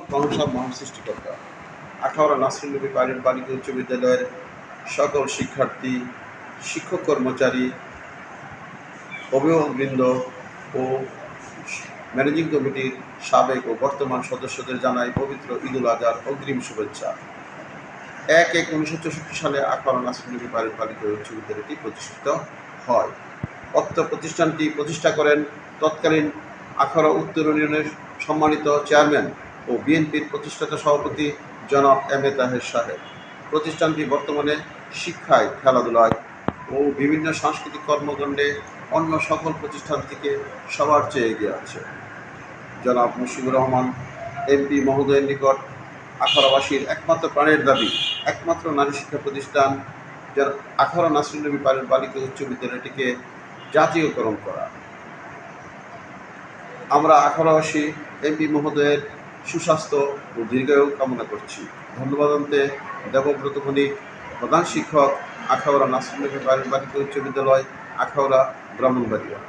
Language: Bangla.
প্রশংসা মহান সৃষ্টিকর্তা। আখাউড়া নাসরুল নবী বালিকা উচ্চ বিদ্যালয়ের সকল শিক্ষার্থী, শিক্ষক কর্মচারী, অভিভাবকবৃন্দ ও ম্যানেজিং কমিটির সাবেক ও বর্তমান সদস্যদের জানাই পবিত্র ঈদুল আজহার অগ্রিম শুভেচ্ছা। ১/১/১৯৬৪ সালে আখাউড়া নাসরুল নবী বালিকা উচ্চ বিদ্যালয়টি প্রতিষ্ঠিত হয়। অত্র প্রতিষ্ঠানটি প্রতিষ্ঠা করেন তৎকালীন আখাউড়া উত্তর ইউনিয়নের সম্মানিত চেয়ারম্যান ও বিএনপির প্রতিষ্ঠাতা সভাপতি জনাব এম.এ. তাহের সাহেব। প্রতিষ্ঠানটি বর্তমানে শিক্ষায়, খেলাধুলায় ও বিভিন্ন সাংস্কৃতিক কর্মকাণ্ডে অন্য সকল প্রতিষ্ঠান থেকে সবার চেয়ে এগিয়ে আছে। জনাব মুশফিকুর রহমান এমপি মহোদয়ের নিকট আখাউড়াবাসীর একমাত্র প্রাণের দাবি একমাত্র নারী শিক্ষা প্রতিষ্ঠান যার আখাউড়া নাসরুল নবী বালিকা উচ্চ বিদ্যালয়টিকে জাতীয়করণ করা। আমরা আখাউড়াবাসী এমপি মহোদয়ের সুস্বাস্থ্য ও দীর্ঘায়ু কামনা করছি। ধন্যবাদ অন্তে দেবব্রত বণিক, প্রধান শিক্ষক, আখাউড়া নাসরুল নবী বালিকা উচ্চ বিদ্যালয়, আখাউড়া, ব্রাহ্মণবাড়িয়া।